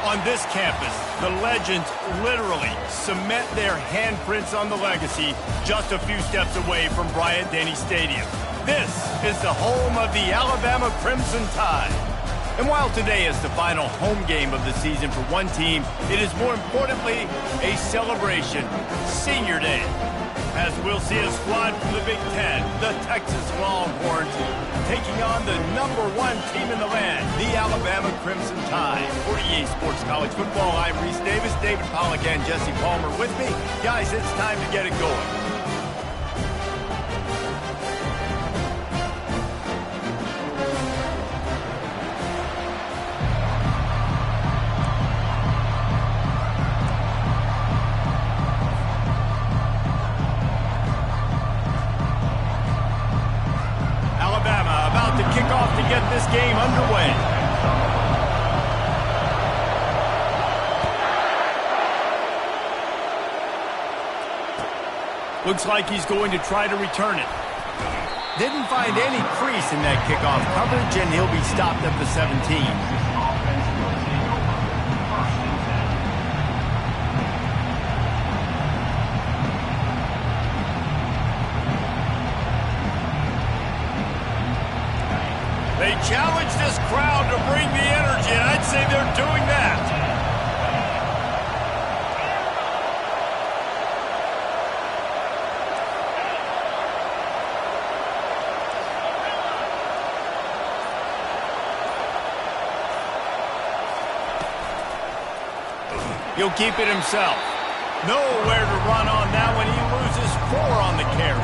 On this campus, the legends literally cement their handprints on the legacy just a few steps away from Bryant-Denny Stadium. This is the home of the Alabama Crimson Tide. And while today is the final home game of the season for one team, it is more importantly a celebration, Senior Day. As we'll see a squad from the Big Ten, the Texas Longhorns, taking on the #1 team in the land, the Alabama Crimson Tide. For EA Sports College Football, I'm Reese Davis, David Pollack, and Jesse Palmer with me. Guys, it's time to get it going. To get this game underway. Looks like he's going to try to return it. Didn't find any crease in that kickoff coverage, and he'll be stopped at the 17. They challenge this crowd to bring the energy, and I'd say they're doing that. He'll keep it himself. Nowhere to run on that one. He loses 4 on the carry.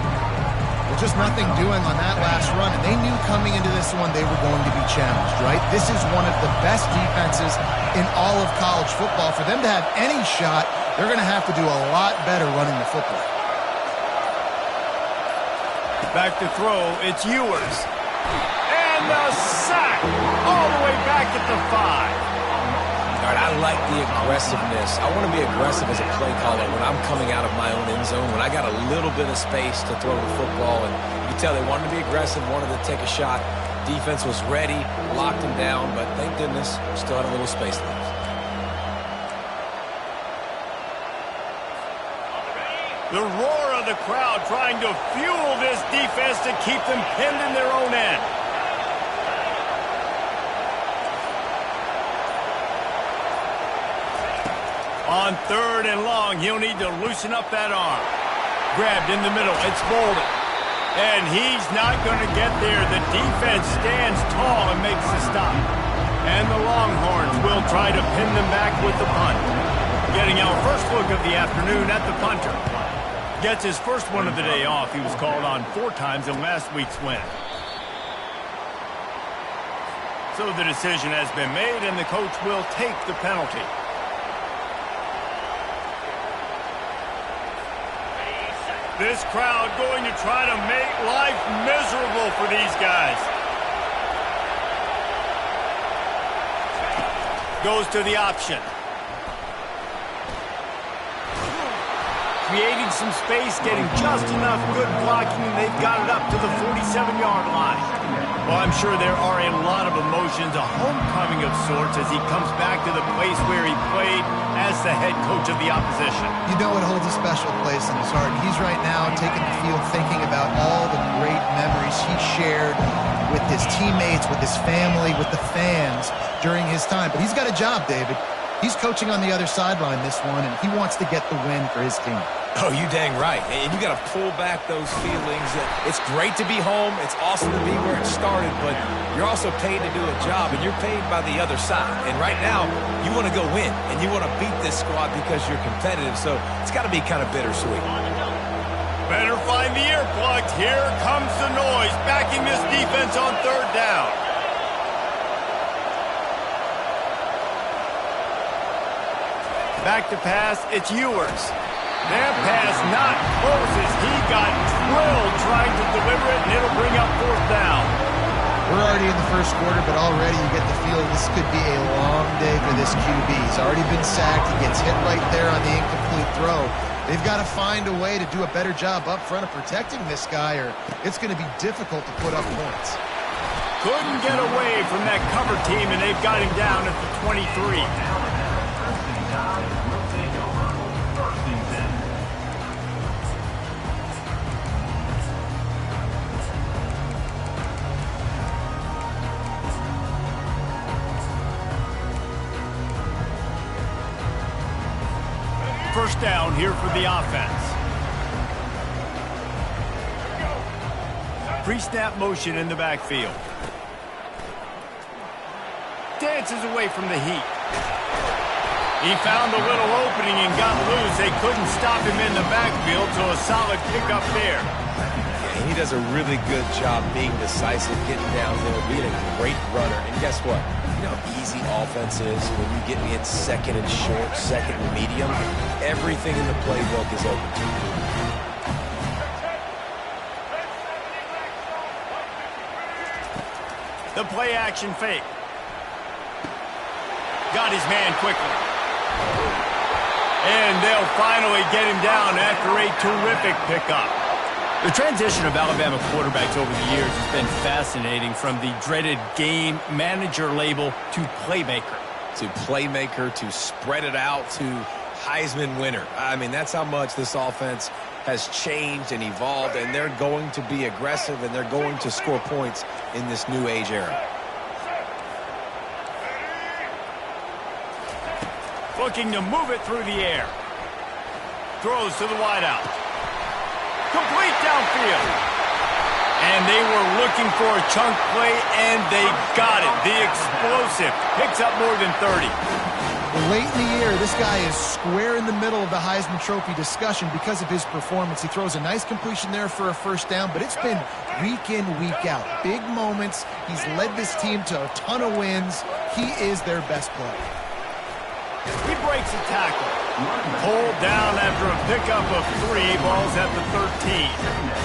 Just nothing doing on that last run, and they knew coming into this one they were going to be challenged, right? This is one of the best defenses in all of college football. For them to have any shot, they're going to have to do a lot better running the football. Back to throw, it's Ewers. And the sack all the way back at the 5. All right, I like the aggressiveness. I want to be aggressive as a play caller when I'm coming out of my own end zone, when I got a little bit of space to throw the football. And you can tell they wanted to be aggressive, wanted to take a shot. Defense was ready, locked him down, but thank goodness, still had a little space left. The roar of the crowd trying to fuel this defense to keep them pinned in their own end. On 3rd and long, he'll need to loosen up that arm. Grabbed in the middle, it's Bolden. And he's not going to get there. The defense stands tall and makes the stop. And the Longhorns will try to pin them back with the punt. Getting our first look of the afternoon at the punter. Gets his first one of the day off. He was called on 4 times in last week's win. So the decision has been made, and the coach will take the penalty. This crowd going to try to make life miserable for these guys. Goes to the option. Creating some space, getting just enough good blocking, and they've got it up to the 47-yard line. Well, I'm sure there are a lot of emotions, a homecoming of sorts as he comes back to the place where he played as the head coach of the opposition. You know it holds a special place in his heart. He's right now taking the field thinking about all the great memories he shared with his teammates, with his family, with the fans during his time. But he's got a job, David. He's coaching on the other sideline this one, and he wants to get the win for his team. Oh, you dang right. And you got to pull back those feelings. It's great to be home. It's awesome to be where it started, but you're also paid to do a job, and you're paid by the other side. And right now, you want to go win, and you want to beat this squad because you're competitive, so it's got to be kind of bittersweet. Better find the earplugs. Here comes the noise, backing this defense on 3rd down. Back to pass, it's Ewers. That pass not close as he got drilled trying to deliver it, and it'll bring up 4th down. We're already in the first quarter, but already you get the feeling this could be a long day for this QB. He's already been sacked. He gets hit right there on the incomplete throw. They've got to find a way to do a better job up front of protecting this guy, or it's going to be difficult to put up points. Couldn't get away from that cover team, and they've got him down at the 23. First down here for the offense. Pre-snap motion in the backfield. Dances away from the heat. He found a little opening and got loose. They couldn't stop him in the backfield, so a solid pickup there. Yeah, he does a really good job being decisive, getting downhill, being a great runner. And guess what? You know how easy offense is when you get me at second and short, second and medium? Everything in the playbook is open to you. The play action fake. Got his man quickly. And they'll finally get him down after a terrific pickup. The transition of Alabama quarterbacks over the years has been fascinating, from the dreaded game manager label to playmaker. To playmaker, to spread it out, to Heisman winner. I mean, that's how much this offense has changed and evolved, and they're going to be aggressive, and they're going to score points in this new age era. Looking to move it through the air. Throws to the wideout. Complete downfield. And they were looking for a chunk play, and they got it. The explosive picks up more than 30. Late in the year, this guy is square in the middle of the Heisman Trophy discussion because of his performance. He throws a nice completion there for a first down, but it's been week in, week out. Big moments. He's led this team to a ton of wins. He is their best player. He breaks a tackle. Pulled down after a pickup of 3. Balls at the 13.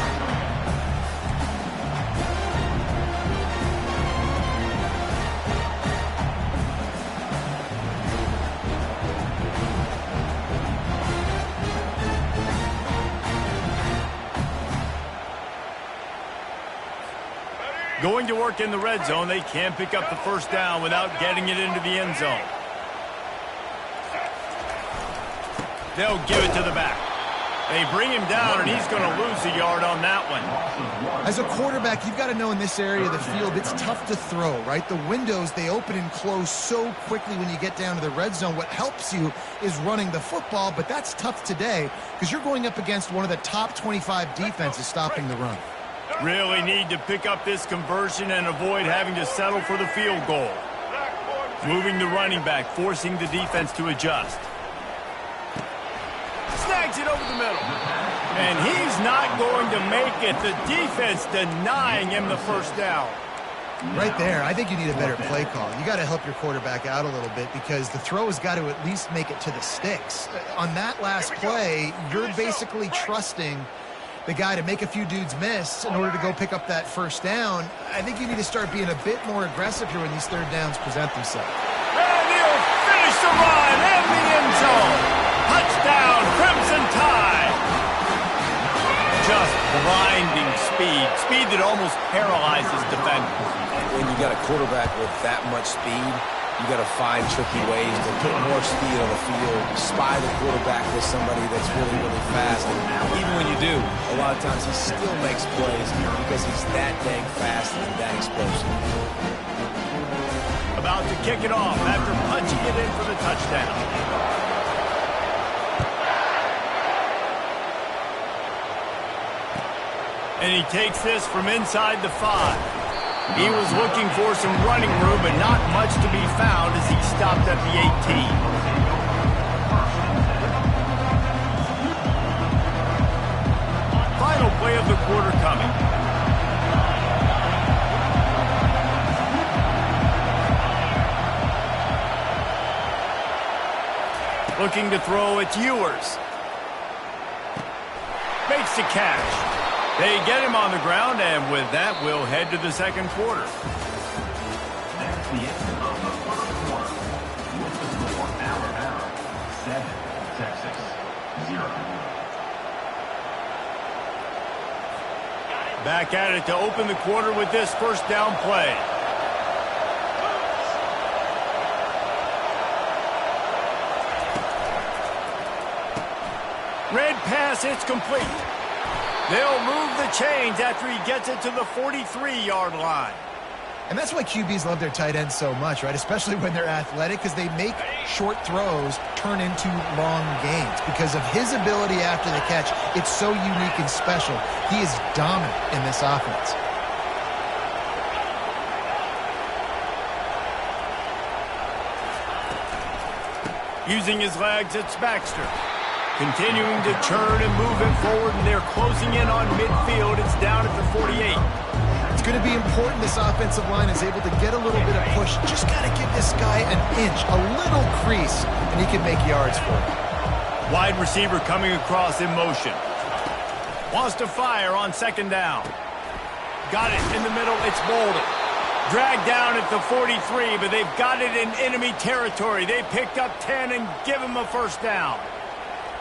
Going to work in the red zone. They can't pick up the first down without getting it into the end zone. They'll give it to the back. They bring him down, and he's going to lose a yard on that one. As a quarterback, you've got to know in this area of the field, it's tough to throw, right? The windows, they open and close so quickly when you get down to the red zone. What helps you is running the football, but that's tough today because you're going up against one of the top 25 defenses stopping the run. Really need to pick up this conversion and avoid having to settle for the field goal. Moving the running back, forcing the defense to adjust. Snags it over the middle. And he's not going to make it. The defense denying him the first down. Right there, I think you need a better play call. You got to help your quarterback out a little bit because the throw has got to at least make it to the sticks. On that last play, you're basically trusting the guy to make a few dudes miss in order to go pick up that first down. I think you need to start being a bit more aggressive here when these third downs present themselves. And he'll finish the run in the end zone. Touchdown, Crimson Tide. Just blinding speed. Speed that almost paralyzes defenders. When you got a quarterback with that much speed, you got to find tricky ways to put more speed on the field, spy the quarterback with somebody that's really, really fast. And even when you do, a lot of times he still makes plays because he's that dang fast and that explosive. About to kick it off after punching it in for the touchdown. And he takes this from inside the 5. He was looking for some running room, but not much to be found as he stopped at the 18. Final play of the quarter coming. Looking to throw, it's Ewers. Makes the catch. They get him on the ground, and with that, we'll head to the second quarter. That's the end of the first quarter. With the score, Alabama 7, Texas 0. Back at it to open the quarter with this first down play. Red pass, it's complete. They'll move the chains after he gets it to the 43-yard line. And that's why QBs love their tight ends so much, right? Especially when they're athletic, because they make short throws turn into long gains. Because of his ability after the catch, it's so unique and special. He is dominant in this offense. Using his legs, it's Baxter. Continuing to turn and move it forward, and they're closing in on midfield. It's down at the 48. It's going to be important this offensive line is able to get a little bit of push. Just got to give this guy an inch, a little crease, and he can make yards for it. Wide receiver coming across in motion. Wants to fire on second down. Got it in the middle. It's Bolden. Dragged down at the 43, but they've got it in enemy territory. They picked up 10 and give him a first down.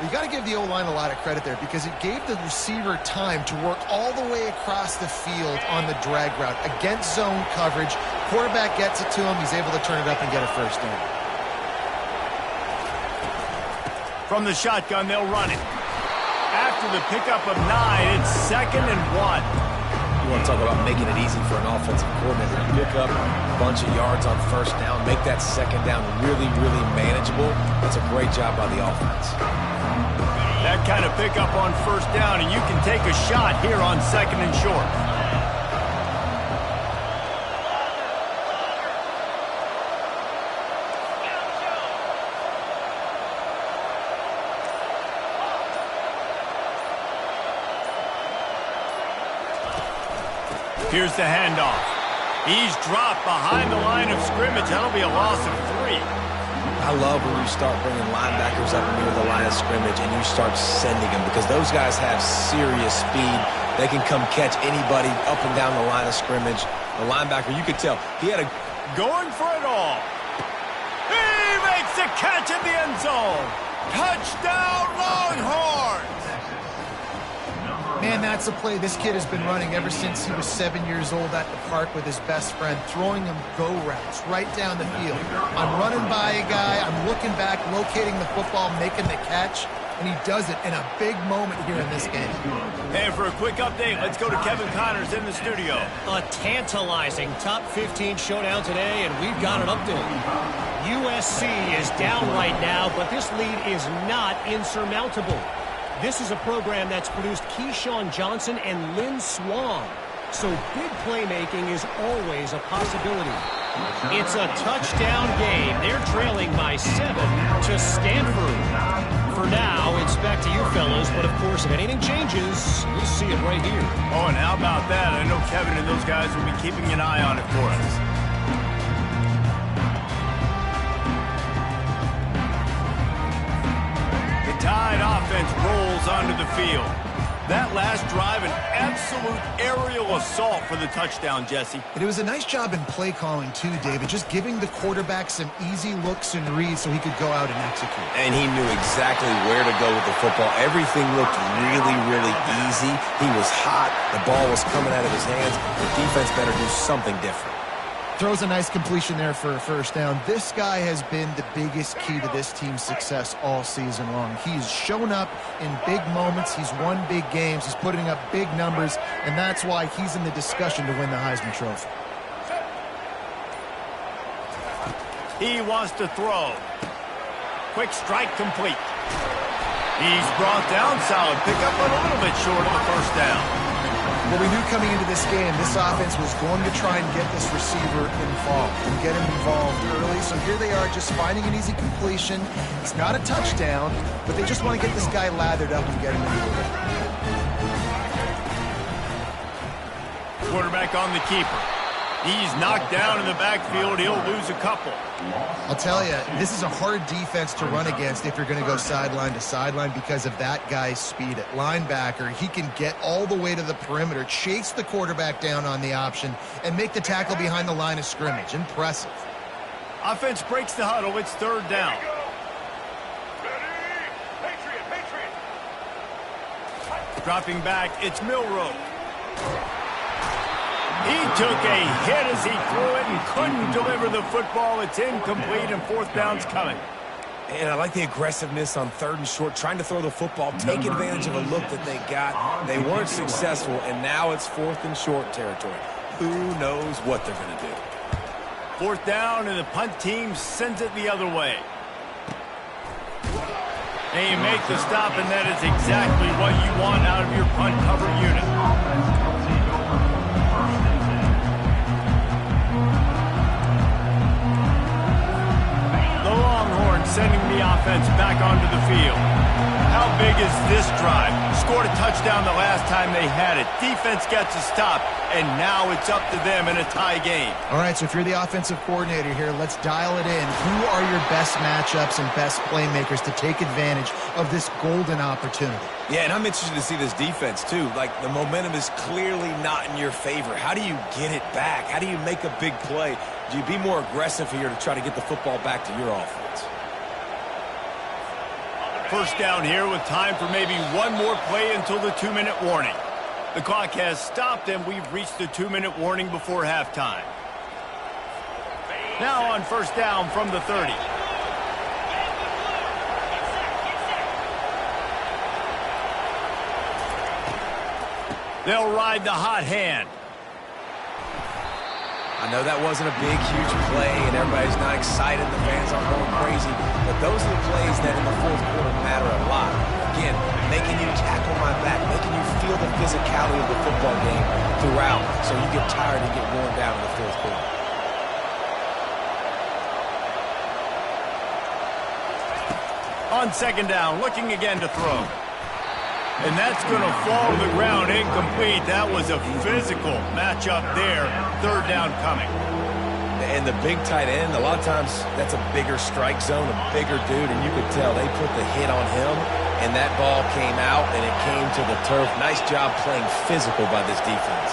You got to give the O-line a lot of credit there because it gave the receiver time to work all the way across the field on the drag route against zone coverage. Quarterback gets it to him. He's able to turn it up and get a first down. From the shotgun, they'll run it. After the pickup of 9, it's 2nd and 1. You want to talk about making it easy for an offensive coordinator to pick up a bunch of yards on first down, make that second down really, really manageable. That's a great job by the offense. That kind of pickup on first down, and you can take a shot here on 2nd and short. Here's the handoff. He's dropped behind the line of scrimmage. That'll be a loss of 3. I love when you start bringing linebackers up near the line of scrimmage and you start sending them because those guys have serious speed. They can come catch anybody up and down the line of scrimmage. The linebacker, you could tell, he had a... Going for it all. He makes the catch in the end zone. Touchdown, Longhorns! Man, that's a play this kid has been running ever since he was 7 years old at the park with his best friend, throwing him go routes right down the field. I'm running by a guy, I'm looking back, locating the football, making the catch, and he does it in a big moment here in this game. And for a quick update, let's go to Kevin Connors in the studio. A tantalizing top 15 showdown today, and we've got an update. USC is down right now, but this lead is not insurmountable. This is a program that's produced Keyshawn Johnson and Lynn Swann. So big playmaking is always a possibility. It's a touchdown game. They're trailing by 7 to Stanford. For now, it's back to you fellas, but of course, if anything changes, you'll see it right here. Oh, and how about that? I know Kevin and those guys will be keeping an eye on it for us. Tide offense rolls onto the field. That last drive, an absolute aerial assault for the touchdown, Jesse. And it was a nice job in play calling too, David, just giving the quarterback some easy looks and reads so he could go out and execute. And he knew exactly where to go with the football. Everything looked really, really easy. He was hot. The ball was coming out of his hands. The defense better do something different. Throws a nice completion there for a first down. This guy has been the biggest key to this team's success all season long. He's shown up in big moments. He's won big games. He's putting up big numbers, and that's why he's in the discussion to win the Heisman Trophy. He wants to throw. Quick strike complete. He's brought down solid. Pick up a little bit short of the first down. Well, we knew coming into this game, this offense was going to try and get this receiver involved and get him involved early. So here they are just finding an easy completion. It's not a touchdown, but they just want to get this guy lathered up and get him into the game. Quarterback on the keeper. He's knocked down in the backfield. He'll lose a couple. I'll tell you, this is a hard defense to run against if you're going to go sideline to sideline because of that guy's speed at linebacker. He can get all the way to the perimeter, chase the quarterback down on the option, and make the tackle behind the line of scrimmage. Impressive. Offense breaks the huddle. It's third down. Dropping back, it's Milroe. He took a hit as he threw it and couldn't deliver the football. It's incomplete and fourth down's coming. And I like the aggressiveness on 3rd and short, trying to throw the football, take advantage of a look that they got. They weren't successful, and now it's 4th and short territory. Who knows what they're going to do? 4th down, and the punt team sends it the other way. And you make the stop, and that is exactly what you want out of your punt cover unit. The Longhorns sending the offense back onto the field. How big is this drive? Scored a touchdown the last time they had it. Defense gets a stop, and now it's up to them in a tie game. All right, so if you're the offensive coordinator here, let's dial it in. Who are your best matchups and best playmakers to take advantage of this golden opportunity? Yeah, and I'm interested to see this defense, too. Like, the momentum is clearly not in your favor. How do you get it back? How do you make a big play? Do you be more aggressive here to try to get the football back to your offense? 1st down here with time for maybe one more play until the 2-minute warning. The clock has stopped, and we've reached the 2-minute warning before halftime. Now on 1st down from the 30. They'll ride the hot hand. I know that wasn't a big, huge play, and everybody's not excited. The fans aren't going crazy. But those are the plays that in the 4th quarter matter a lot. Again, making you tackle my back, making you feel the physicality of the football game throughout, so you get tired and get worn down in the 4th quarter. On 2nd down, looking again to throw. And that's going to fall to the ground incomplete. That was a physical matchup there. 3rd down coming. And the big tight end, a lot of times that's a bigger strike zone, a bigger dude, and you could tell they put the hit on him, and that ball came out, and it came to the turf. Nice job playing physical by this defense.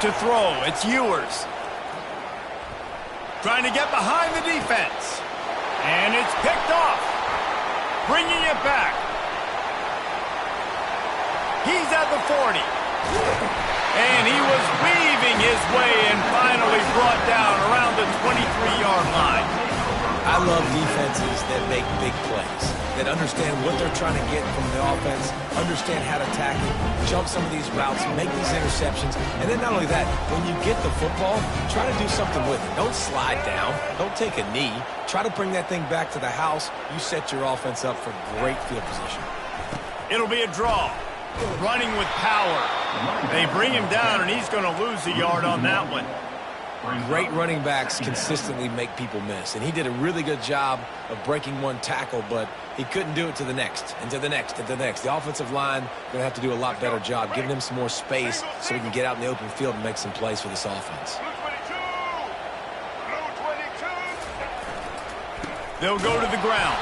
To throw, it's Ewers. Trying to get behind the defense. And it's picked off. Bringing it back. He's at the 40. And he was weaving his way and finally brought down around the 23-yard line. I love defenses that make big plays, that understand what they're trying to get from the offense, understand how to tackle, jump some of these routes, make these interceptions, and then not only that, when you get the football, try to do something with it. Don't slide down. Don't take a knee. Try to bring that thing back to the house. You set your offense up for great field position. It'll be a draw. Running with power. They bring him down, and he's going to lose a yard on that one. Great running backs consistently make people miss, and he did a really good job of breaking one tackle, but he couldn't do it to the next, and to the next, and to the next. The offensive line going to have to do a lot better job, giving him some more space so he can get out in the open field and make some plays for this offense. They'll go to the ground.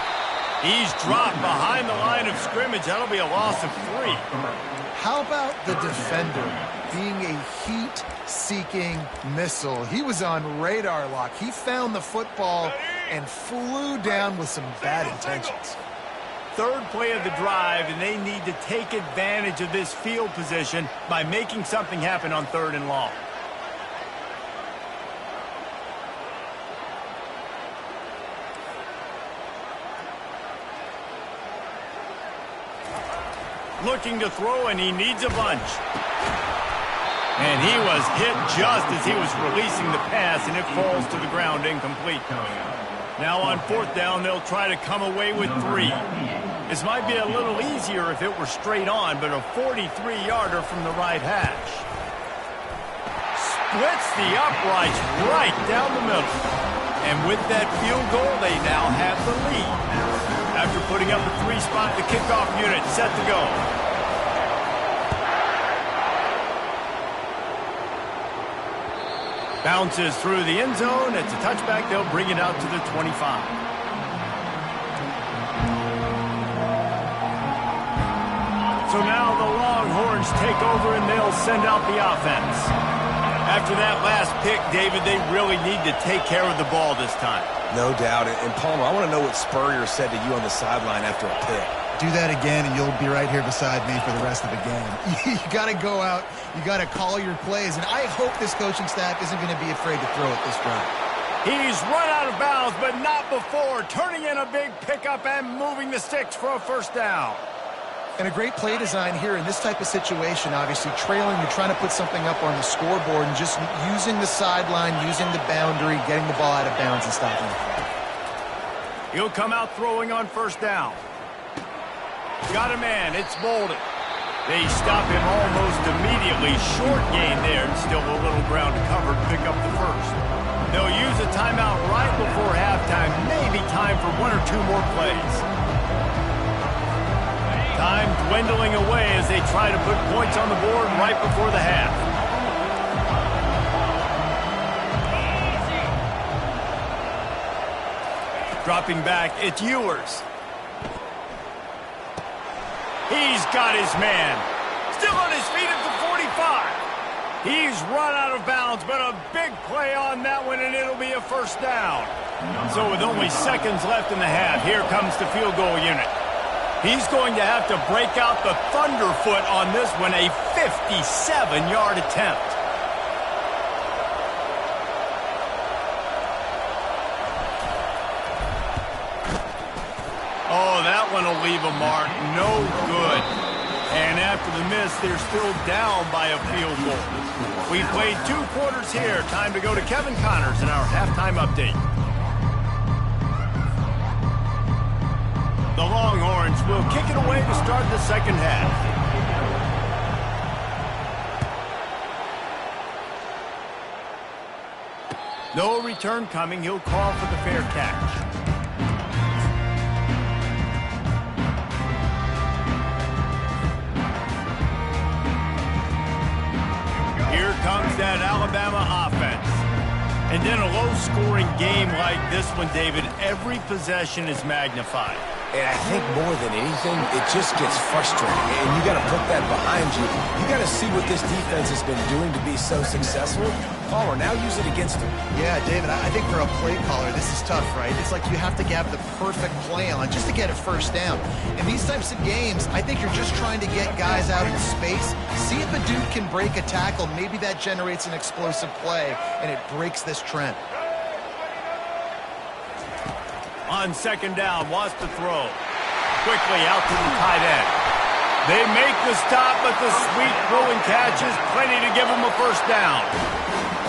He's dropped behind the line of scrimmage. That'll be a loss of 3. How about the defender being a heat-seeking missile? He was on radar lock. He found the football and flew down with some bad intentions. 3rd play of the drive, and they need to take advantage of this field position by making something happen on 3rd and long. Looking to throw, and he needs a bunch. And he was hit just as he was releasing the pass, and it falls to the ground incomplete. Now on 4th down, they'll try to come away with 3. This might be a little easier if it were straight on, but a 43-yarder from the right hash. Splits the uprights right down the middle. And with that field goal, they now have the lead. After putting up a 3-spot, the kickoff unit set to go. Bounces through the end zone. It's a touchback. They'll bring it out to the 25. So now the Longhorns take over, and they'll send out the offense. After that last pick, David, they really need to take care of the ball this time. No doubt. And Palmer, I want to know what Spurrier said to you on the sideline after a pick. Do that again, and you'll be right here beside me for the rest of the game. You got to go out. You got to call your plays. And I hope this coaching staff isn't going to be afraid to throw it this drive. He's run out of bounds, but not before, turning in a big pickup and moving the sticks for a first down. And a great play design here in this type of situation. Obviously, trailing, you're trying to put something up on the scoreboard and just using the sideline, using the boundary, getting the ball out of bounds and stopping it. He'll come out throwing on first down. Got a man. It's Bolden. They stop him almost immediately. Short gain there, and still a little ground to cover to pick up the first. They'll use a timeout right before halftime. Maybe time for one or two more plays. Time dwindling away as they try to put points on the board right before the half. Dropping back, it's Ewers. He's got his man. Still on his feet at the 45. He's run out of bounds, but a big play on that one, and it'll be a first down. So with only seconds left in the half, here comes the field goal unit. He's going to have to break out the thunderfoot on this one, a 57-yard attempt. Oh, that one will leave a mark. No good. And after the miss, they're still down by a field goal. We've played 2 quarters here. Time to go to Kevin Connors in our halftime update. The Longhorns will kick it away to start the second half. No return coming. He'll call for the fair catch. Here comes that Alabama offense. And in a low-scoring game like this one, David, every possession is magnified. And I think more than anything, it just gets frustrating. And you got to put that behind you. You got to see what this defense has been doing to be so successful. Caller, now use it against him. Yeah, David, I think for a play caller, this is tough, right? It's like you have to have the perfect play on just to get a first down. In these types of games, I think you're just trying to get guys out in space, see if a dude can break a tackle. Maybe that generates an explosive play, and it breaks this trend. On second down, wants to throw. Quickly out to the tight end. They make the stop, but the sweet throwing catch is plenty to give them a first down.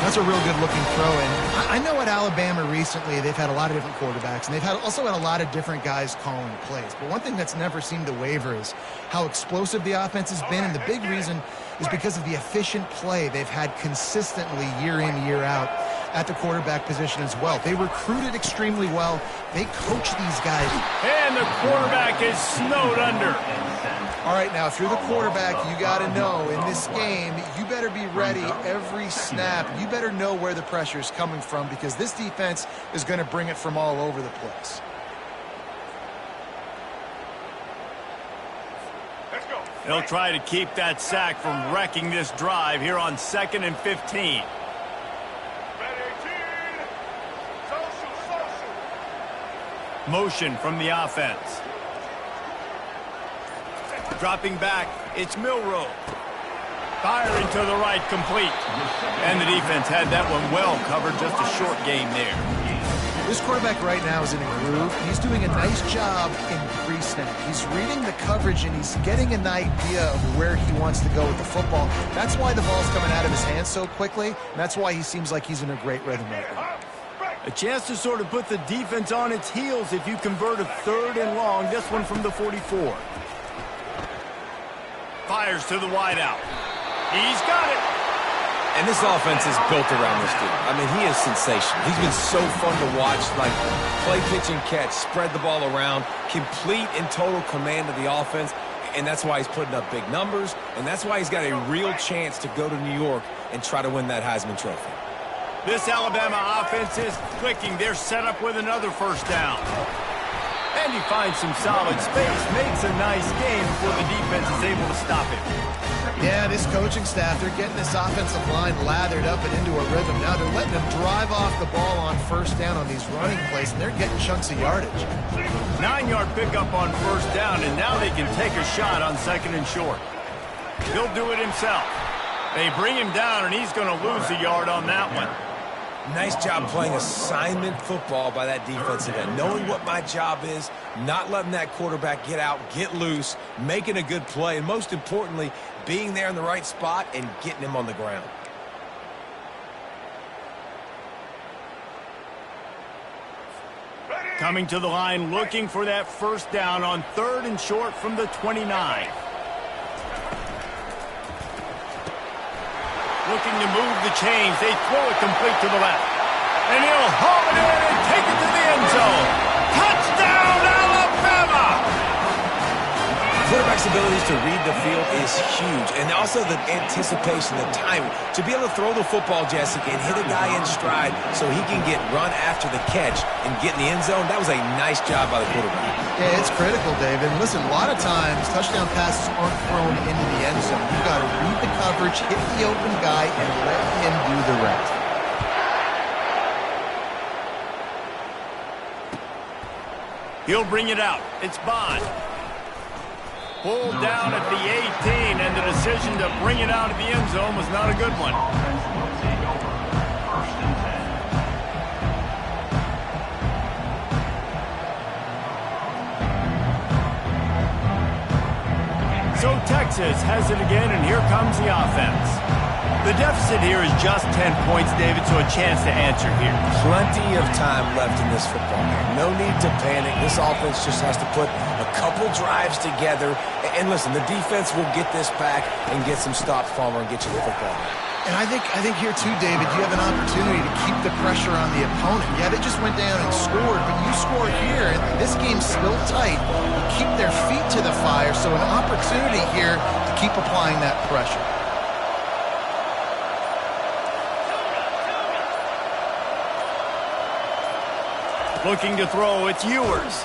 That's a real good-looking throw. And I know at Alabama recently they've had a lot of different quarterbacks, and they've also had a lot of different guys calling plays. But one thing that's never seemed to waver is how explosive the offense has been, and the big reason is because of the efficient play they've had consistently year in, year out at the quarterback position as well. They recruited extremely well. They coach these guys. And the quarterback is snowed under. All right, now, if you're the quarterback, you got to know in this game, you better be ready every snap. You better know where the pressure is coming from because this defense is going to bring it from all over the place. They'll try to keep that sack from wrecking this drive here on 2nd and 15. Motion from the offense. Dropping back, it's Milroe. Firing to the right, complete. And the defense had that one well covered, just a short game there. This quarterback right now is in a groove. He's doing a nice job in pre-snap. He's reading the coverage, and he's getting an idea of where he wants to go with the football. That's why the ball's coming out of his hands so quickly, and that's why he seems like he's in a great rhythm right now. A chance to sort of put the defense on its heels if you convert a 3rd and long. This one from the 44. Fires to the wideout. He's got it. And this offense is built around this dude. I mean, he is sensational. He's been so fun to watch, like play, pitch, and catch, spread the ball around, complete and total command of the offense, and that's why he's putting up big numbers, and that's why he's got a real chance to go to New York and try to win that Heisman Trophy. This Alabama offense is clicking. They're set up with another first down. And he finds some solid space, makes a nice game before the defense is able to stop him. Yeah, this coaching staff, they're getting this offensive line lathered up and into a rhythm. Now they're letting them drive off the ball on first down on these running plays, and they're getting chunks of yardage. 9-yard pickup on first down, and now they can take a shot on 2nd and short. He'll do it himself. They bring him down, and he's going to lose a yard on that one. Nice job playing assignment football by that defensive end. Knowing what my job is, not letting that quarterback get out, get loose, making a good play, and most importantly, being there in the right spot and getting him on the ground. Coming to the line, looking for that first down on 3rd and short from the 29. Looking to move the chains. They throw it complete to the left. And he'll haul it in and take it to the end zone. Touchdown, Alabama! Quarterback's abilities to read the field is huge, and also the anticipation, the timing. To be able to throw the football, Jesse, and hit a guy in stride so he can get run after the catch and get in the end zone, that was a nice job by the quarterback. Yeah, it's critical, David. Listen, a lot of times touchdown passes aren't thrown into the end zone. You've got to read the coverage, hit the open guy, and let him do the rest. He'll bring it out. It's Bond. Pulled down at the 18, and the decision to bring it out of the end zone was not a good one. So Texas has it again, and here comes the offense. The deficit here is just 10 points, David, so a chance to answer here. Plenty of time left in this football game. No need to panic. This offense just has to put a couple drives together. And listen, the defense will get this back and get some stops, Palmer, and get you the football. And I think here too, David, you have an opportunity to keep the pressure on the opponent. Yeah, they just went down and scored, but you score here, and this game's still tight. You keep their feet to the fire, so an opportunity here to keep applying that pressure. Looking to throw, it's Ewers.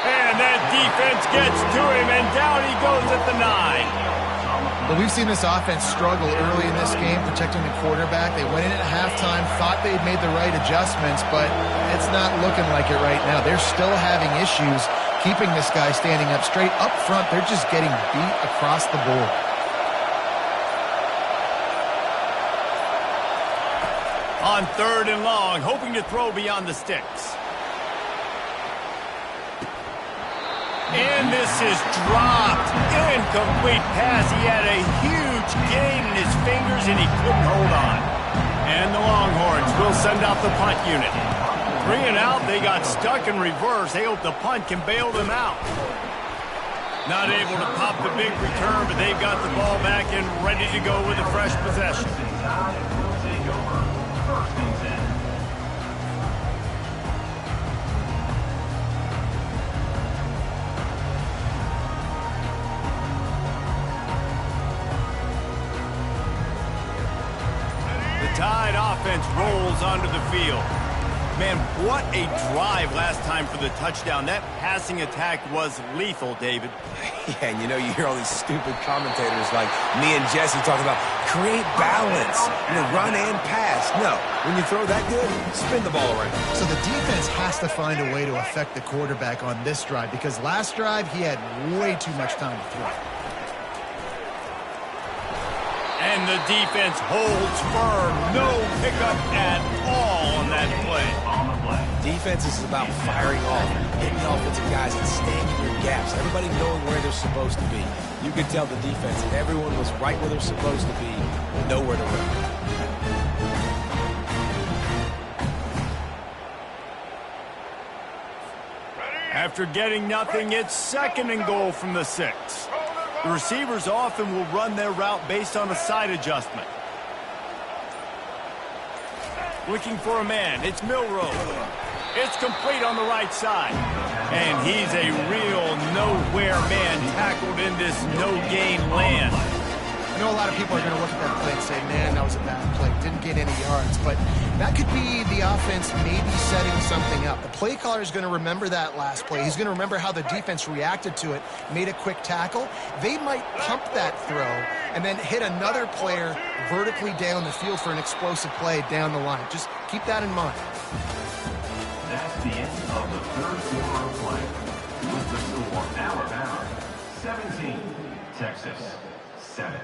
And that defense gets to him, and down he goes at the 9. But we've seen this offense struggle early in this game, protecting the quarterback. They went in at halftime, thought they'd made the right adjustments, but it's not looking like it right now. They're still having issues keeping this guy standing up straight. Up front, they're just getting beat across the board. On 3rd and long, hoping to throw beyond the sticks. And this is dropped. Incomplete pass. He had a huge gain in his fingers, and he couldn't hold on. And the Longhorns will send out the punt unit. 3 and out. They got stuck in reverse. They hope the punt can bail them out. Not able to pop the big return, but they've got the ball back and ready to go with a fresh possession. Tide offense rolls onto the field. Man, what a drive last time for the touchdown. That passing attack was lethal, David. Yeah, and you know, you hear all these stupid commentators like me and Jesse talk about create balance, run and pass. No, when you throw that good, spin the ball around. So the defense has to find a way to affect the quarterback on this drive, because last drive he had way too much time to throw. And the defense holds firm. No pickup at all on that play. Defense is about firing off, hitting the offensive guys and staying in your gaps. Everybody knowing where they're supposed to be. You could tell the defense, everyone was right where they're supposed to be, nowhere to run. After getting nothing, it's 2nd and goal from the 6. The receivers often will run their route based on a side adjustment. Looking for a man. It's Milroe. It's complete on the right side. And he's a real nowhere man tackled in this no-gain land. I know a lot of people are going to look at that play and say, man, that was a bad play. Didn't get any yards. But that could be the offense maybe setting something up. The play caller is going to remember that last play. He's going to remember how the defense reacted to it, made a quick tackle. They might pump that throw and then hit another player vertically down the field for an explosive play down the line. Just keep that in mind. That's the end of the 3rd quarter of play. With the score, Alabama 17, Texas 7.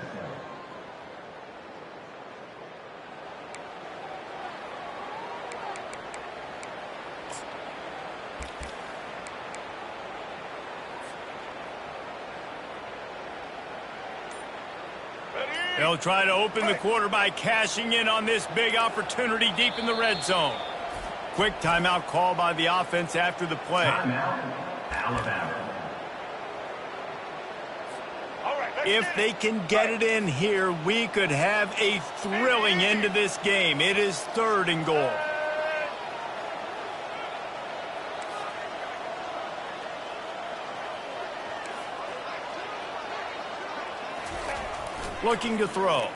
They'll try to open the quarter by cashing in on this big opportunity deep in the red zone. Quick timeout call by the offense after the play. Timeout, Alabama. If they can get it in here, we could have a thrilling end to this game. It is 3rd and goal. Looking to throw.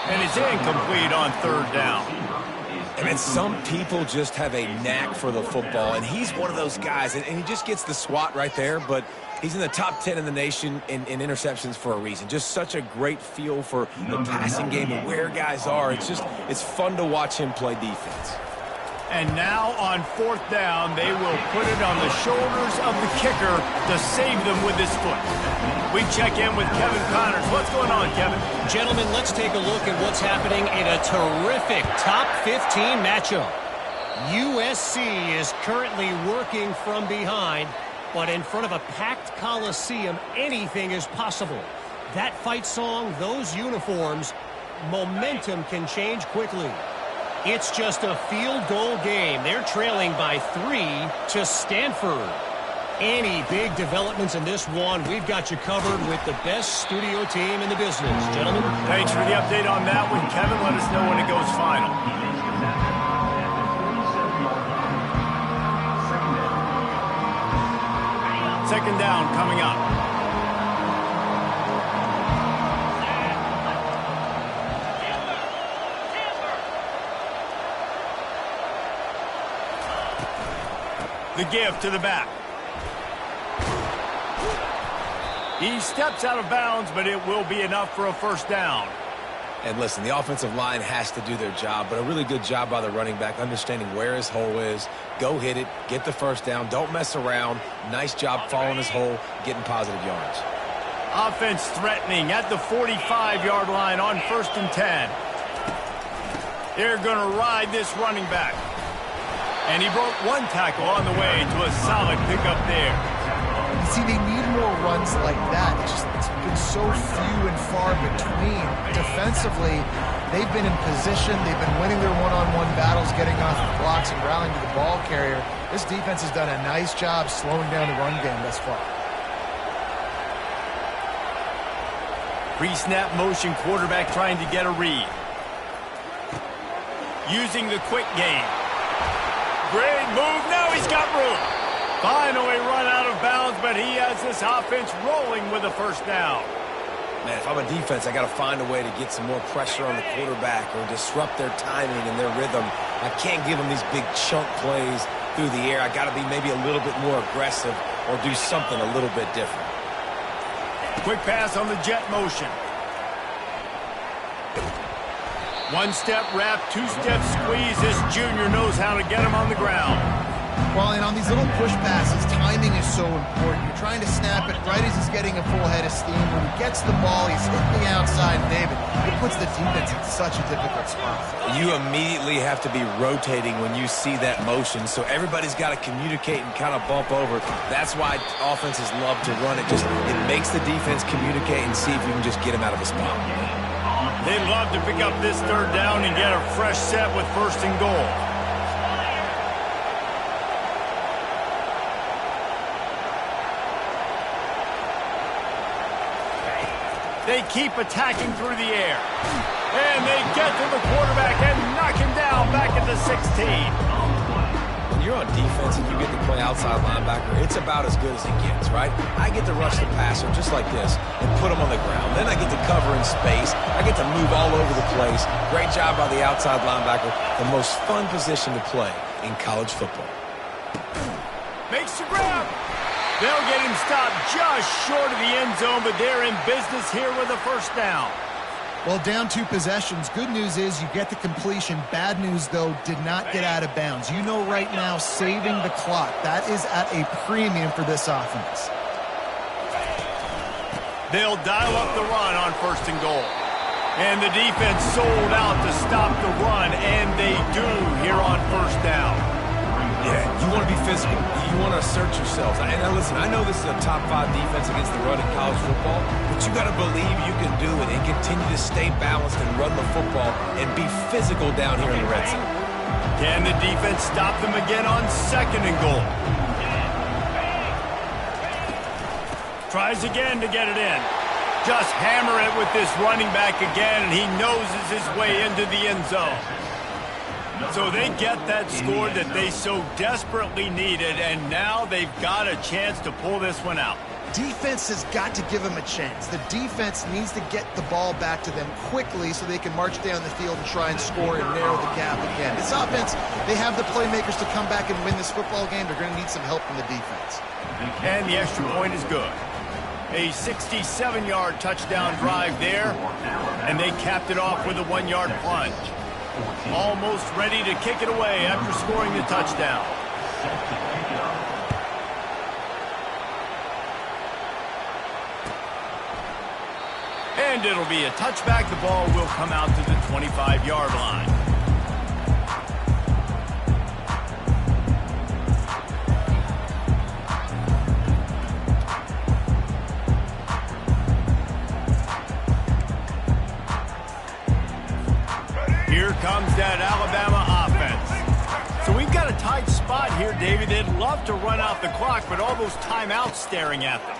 And it's incomplete on 3rd down. And then some people just have a knack for the football, and he's one of those guys, and he just gets the swat right there, but he's in the top 10 in the nation in interceptions for a reason. Just such a great feel for the passing game and where guys are. It's fun to watch him play defense. And now on 4th down, they will put it on the shoulders of the kicker to save them with his foot. We check in with Kevin Connors. What's going on, Kevin? Gentlemen, let's take a look at what's happening in a terrific top 15 matchup. USC is currently working from behind, but in front of a packed Coliseum, anything is possible. That fight song, those uniforms, momentum can change quickly. It's just a field goal game. They're trailing by 3 to Stanford. Any big developments in this one, we've got you covered with the best studio team in the business. Gentlemen. Thanks for the update on that one, Kevin. Let us know when it goes final. Second down coming up. The give to the back. He steps out of bounds, but it will be enough for a 1st down. And listen, the offensive line has to do their job, but a really good job by the running back, understanding where his hole is. Go hit it, get the 1st down, don't mess around. Nice job following his hole, getting positive yards. Offense threatening at the 45-yard line on 1st and 10. They're going to ride this running back. And he broke 1 tackle on the way to a solid pickup there. You see, they need more runs like that. It's been so few and far between. Defensively, they've been in position. They've been winning their one-on-one battles, getting off the blocks and rallying to the ball carrier. This defense has done a nice job slowing down the run game thus far. Pre-snap motion quarterback trying to get a read. Using the quick game. Great move. Now he's got room. Finally run out of bounds, but he has this offense rolling with a 1st down. Man, if I'm a defense, I got to find a way to get some more pressure on the quarterback or disrupt their timing and their rhythm. I can't give them these big chunk plays through the air. I got to be maybe a little bit more aggressive or do something a little bit different. Quick pass on the jet motion. 1-step wrap, 2-step squeeze. This junior knows how to get him on the ground. Well, and on these little push passes, timing is so important. You're trying to snap it right as he's getting a full head of steam. When he gets the ball, he's hitting the outside, David. It puts the defense in such a difficult spot. You immediately have to be rotating when you see that motion, so everybody's got to communicate and kind of bump over. That's why offenses love to run it. It makes the defense communicate and see if you can just get him out of a spot. They'd love to pick up this 3rd down and get a fresh set with 1st and goal. They keep attacking through the air. And they get to the quarterback and knock him down back at the 16. When you're on defense and you get to play outside linebacker, it's about as good as it gets, right? I get to rush the passer just like this and put him on the ground. Then I get to cover in space. I get to move all over the place. Great job by the outside linebacker. The most fun position to play in college football. Makes the grab. They'll get him stopped just short of the end zone, but they're in business here with a 1st down. Well, down 2 possessions. Good news is you get the completion. Bad news, though, did not get out of bounds. You know right now, saving the clock. That is at a premium for this offense. They'll dial up the run on 1st and goal. And the defense sold out to stop the run, and they do here on 1st down. Yeah, you want to be physical. You want to assert yourselves. And listen, I know this is a top 5 defense against the run in college football, but you got to believe you can do it and continue to stay balanced and run the football and be physical down here in the red zone. Can the defense stop them again on 2nd and goal? Tries again to get it in. Just hammer it with this running back again, and he noses his way into the end zone. So they get that score that they so desperately needed, and now they've got a chance to pull this one out. Defense has got to give them a chance. The defense needs to get the ball back to them quickly so they can march down the field and try and score and narrow the gap again. This offense, they have the playmakers to come back and win this football game. They're going to need some help from the defense. And the extra point is good. A 67-yard touchdown drive there, and they capped it off with a 1-yard plunge. Almost ready to kick it away after scoring the touchdown. And it'll be a touchback. The ball will come out to the 25-yard line. Here comes that Alabama offense. So we've got a tight spot here, David. They'd love to run out the clock, but all those timeouts staring at them.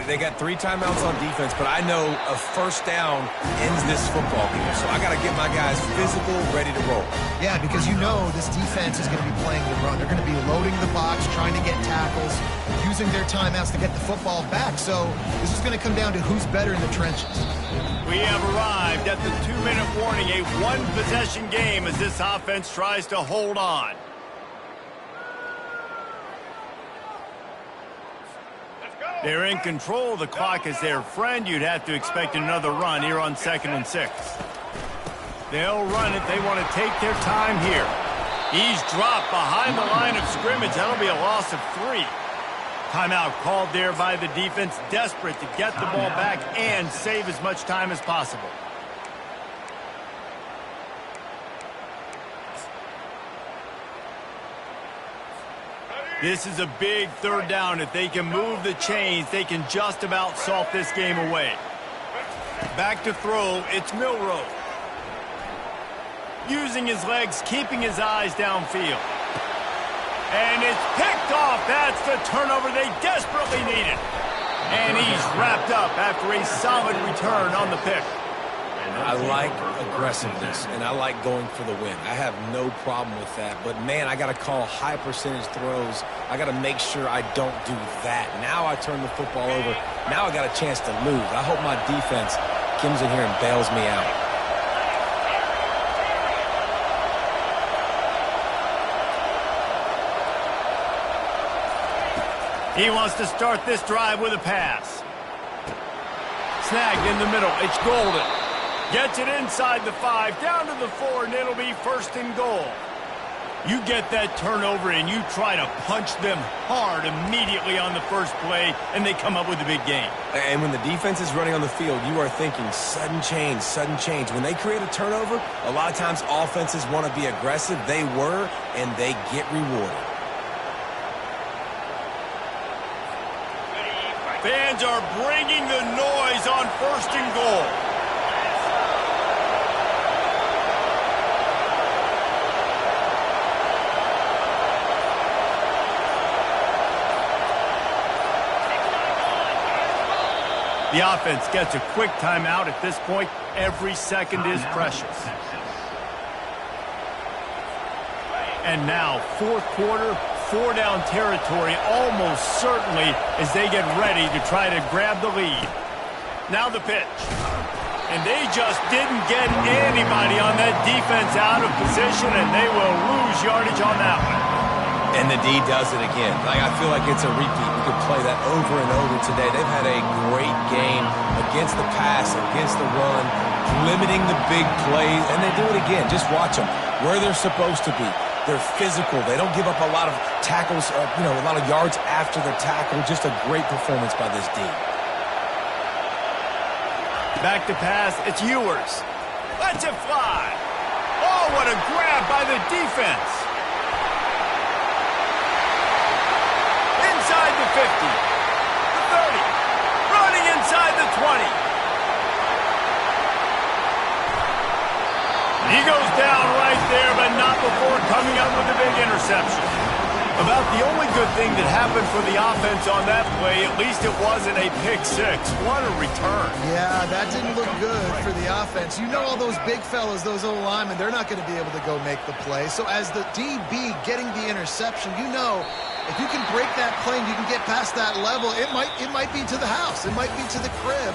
They got 3 timeouts on defense, but I know a first down ends this football game. So I got to get my guys physical, ready to roll. Yeah, because you know this defense is going to be playing the run. They're going to be loading the box, trying to get tackles, using their timeouts to get the football back. So this is going to come down to who's better in the trenches. We have arrived at the 2-minute warning, a 1-possession game as this offense tries to hold on. They're in control. The clock is their friend. You'd have to expect another run here on 2nd and 6. They'll run it. They want to take their time here. He's dropped behind the line of scrimmage. That'll be a loss of 3. Timeout called there by the defense, desperate to get the ball back and save as much time as possible. This is a big 3rd down. If they can move the chains, they can just about salt this game away. Back to throw, it's Milroe. Using his legs, keeping his eyes downfield. And it's picked off. That's the turnover they desperately needed. And he's wrapped up after a solid return on the pick. I like aggressiveness, and I like going for the win. I have no problem with that. But, man, I got to call high-percentage throws. I got to make sure I don't do that. Now I turn the football over. Now I got a chance to lose. I hope my defense comes in here and bails me out. He wants to start this drive with a pass. Snagged in the middle. It's Golden. Gets it inside the 5, down to the 4, and it'll be 1st and goal. You get that turnover, and you try to punch them hard immediately on the first play, and they come up with a big game. And when the defense is running on the field, you are thinking sudden change, sudden change. When they create a turnover, a lot of times offenses want to be aggressive. They were, and they get rewarded. Fans are bringing the noise on 1st and goal. The offense gets a quick timeout. At this point, every second is precious. And now, 4th quarter, 4-down territory almost certainly as they get ready to try to grab the lead. Now the pitch. And they just didn't get anybody on that defense out of position, and they will lose yardage on that one. And the D does it again. I feel like it's a repeat. We could play that over and over today. They've had a great game against the pass, against the run, limiting the big plays, and they do it again. Just watch them where they're supposed to be. They're physical. They don't give up a lot of tackles, a lot of yards after the tackle. Just a great performance by this D. Back to pass. It's Ewers. Lets it fly. Oh, what a grab by the defense. the 30, running inside the 20. He goes down right there, but not before coming up with a big interception. About the only good thing that happened for the offense on that play, at least it wasn't a pick six. What a return. Yeah, that didn't look good for the offense. You know all those big fellas, those old linemen, they're not going to be able to go make the play. So as the DB getting the interception, you know if you can break that play and you can get past that level, it might be to the house. It might be to the crib.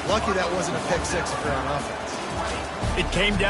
Lucky that wasn't a pick six if you're on offense. It came down.